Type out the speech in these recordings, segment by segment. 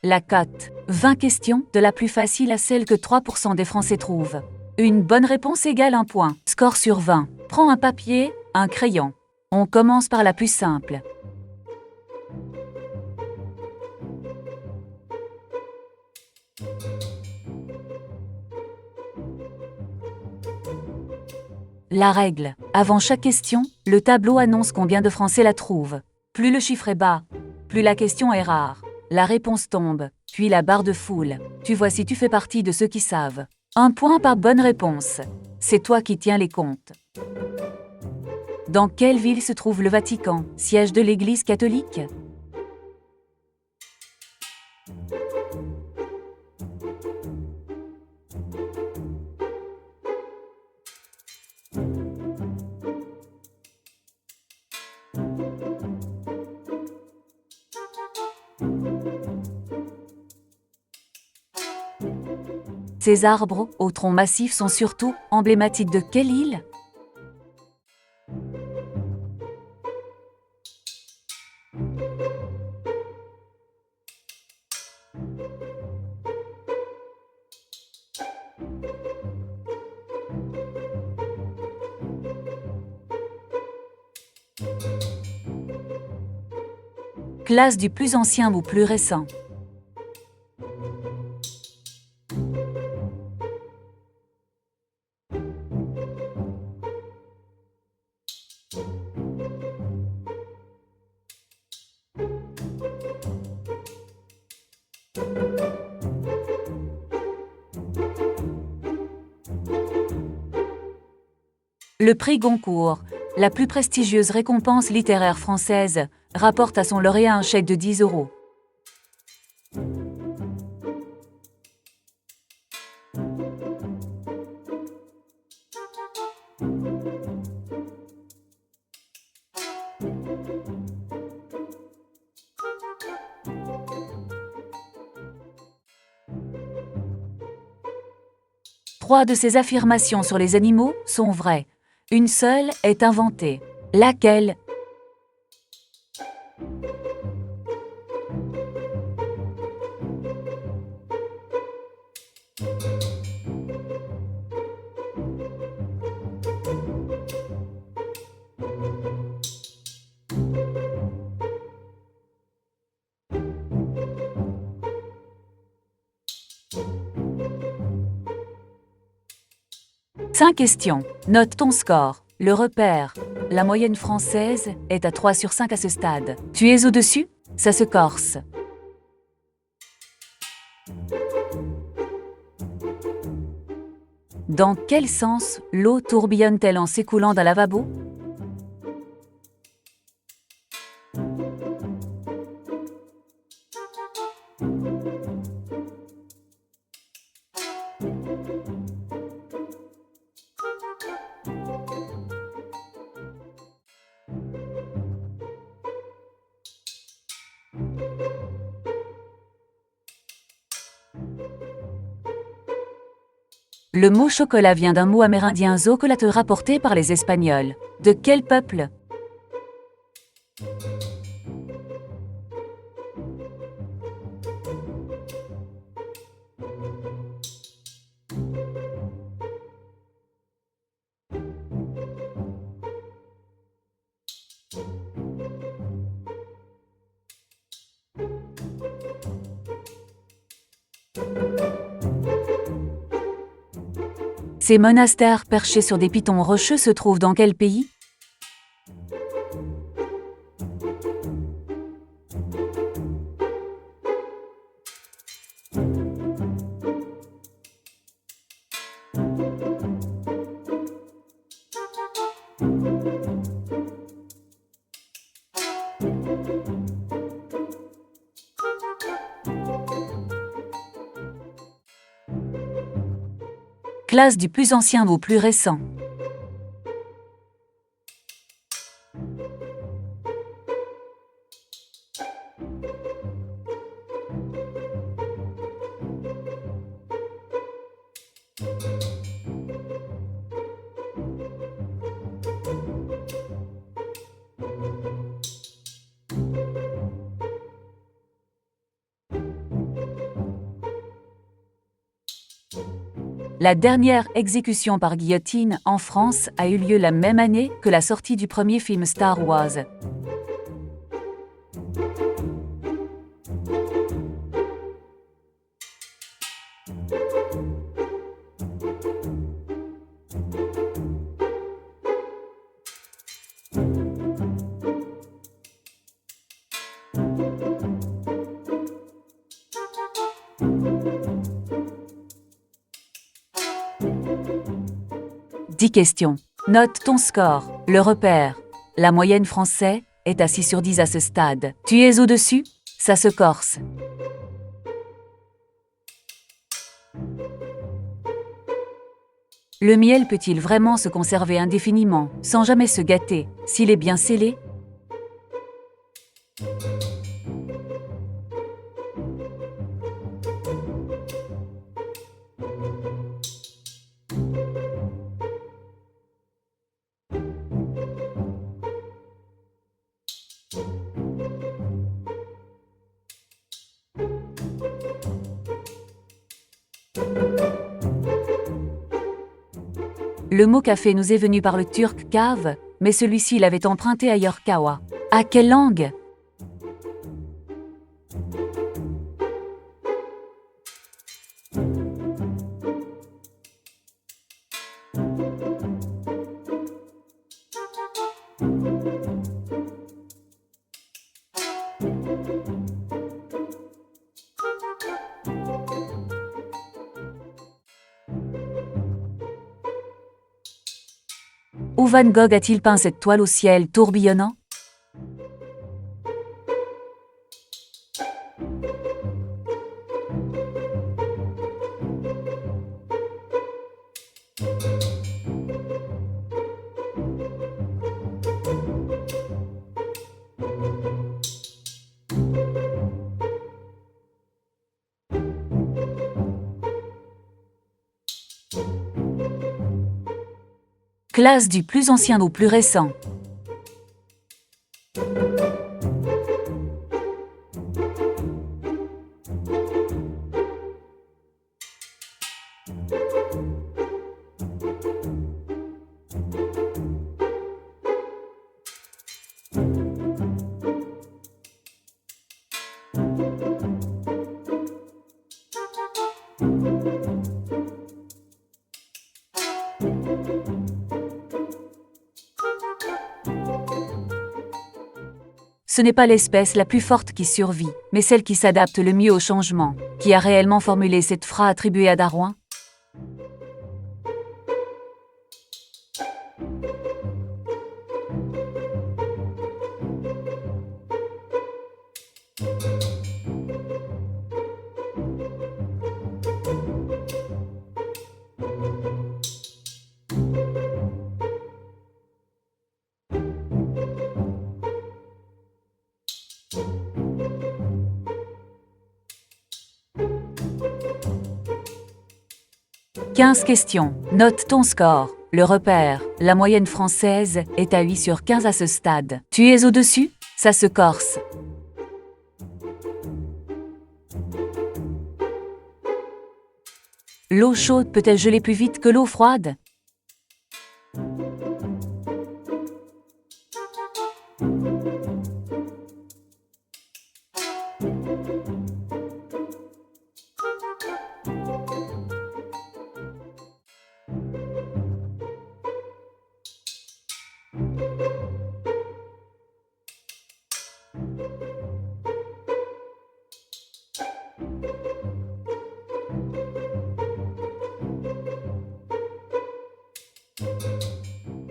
La cote. 20 questions, de la plus facile à celle que 3% des Français trouvent. Une bonne réponse égale un point. Score sur 20. Prends un papier, un crayon. On commence par la plus simple. La règle. Avant chaque question, le tableau annonce combien de Français la trouvent. Plus le chiffre est bas, plus la question est rare. La réponse tombe, puis la barre de foule. Tu vois si tu fais partie de ceux qui savent. Un point par bonne réponse. C'est toi qui tiens les comptes. Dans quelle ville se trouve le Vatican, siège de l'Église catholique? Ces arbres, au tronc massif, sont surtout emblématiques de quelle île? Classe du plus ancien ou plus récent. Le prix Goncourt, la plus prestigieuse récompense littéraire française, rapporte à son lauréat un chèque de 10 €. Trois de ces affirmations sur les animaux sont vraies. Une seule est inventée. Laquelle? Cinq questions. Note ton score. Le repère. La moyenne française est à 3 sur 5 à ce stade. Tu es au-dessus? Ça se corse. Dans quel sens l'eau tourbillonne-t-elle en s'écoulant d'un lavabo? Le mot chocolat vient d'un mot amérindien zocolate rapporté par les Espagnols. De quel peuple? Ces monastères perchés sur des pitons rocheux se trouvent dans quel pays? Classe du plus ancien au plus récent. La dernière exécution par guillotine en France a eu lieu la même année que la sortie du premier film Star Wars. « 10 questions. Note ton score. Le repère. La moyenne français est à 6 sur 10 à ce stade. Tu es au-dessus? Ça se corse. Le miel peut-il vraiment se conserver indéfiniment, sans jamais se gâter, s'il est bien scellé? Le mot café nous est venu par le turc cave, mais celui-ci l'avait emprunté ailleurs kawa. À quelle langue? Où Van Gogh a-t-il peint cette toile au ciel tourbillonnant? Classe du plus ancien au plus récent. Ce n'est pas l'espèce la plus forte qui survit, mais celle qui s'adapte le mieux au changement. Qui a réellement formulé cette phrase attribuée à Darwin? « 15 questions. Note ton score. Le repère. La moyenne française est à 8 sur 15 à ce stade. Tu es au-dessus? Ça se corse. L'eau chaude peut-elle geler plus vite que l'eau froide?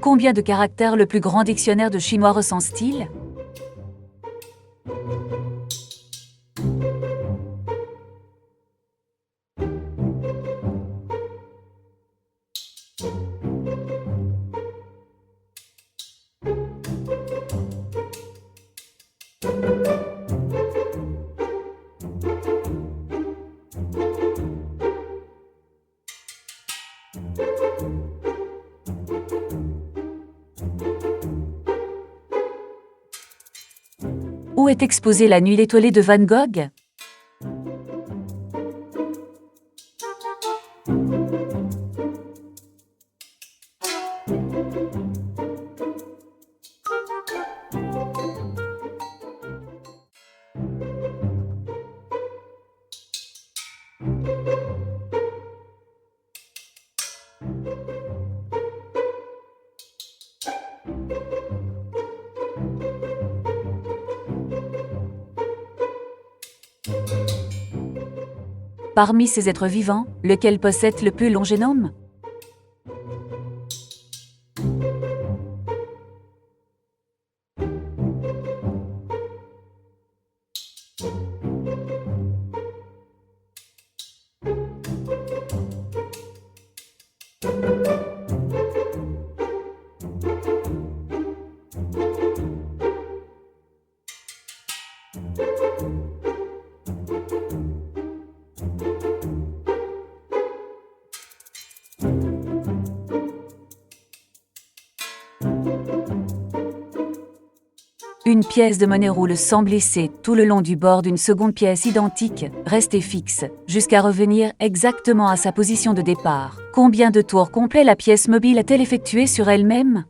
Combien de caractères le plus grand dictionnaire de chinois recense-t-il? Où est exposée la Nuit étoilée de Van Gogh? Parmi ces êtres vivants, lequel possède le plus long génome? Une pièce de monnaie roule sans glisser tout le long du bord d'une seconde pièce identique, restée fixe, jusqu'à revenir exactement à sa position de départ. Combien de tours complets la pièce mobile a-t-elle effectué sur elle-même?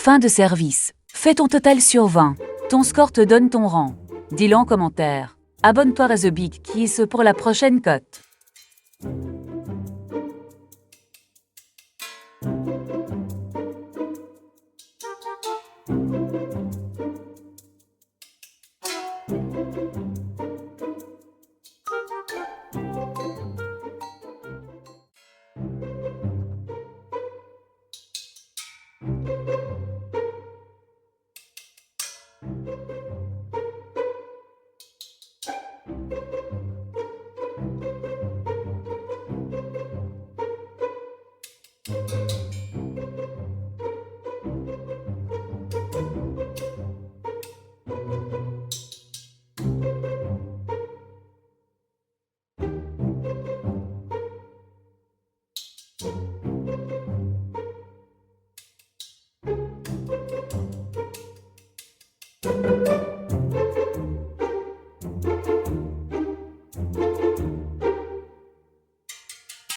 Fin de service. Fais ton total sur 20. Ton score te donne ton rang. Dis-le en commentaire. Abonne-toi à The Big Quiz pour la prochaine cote.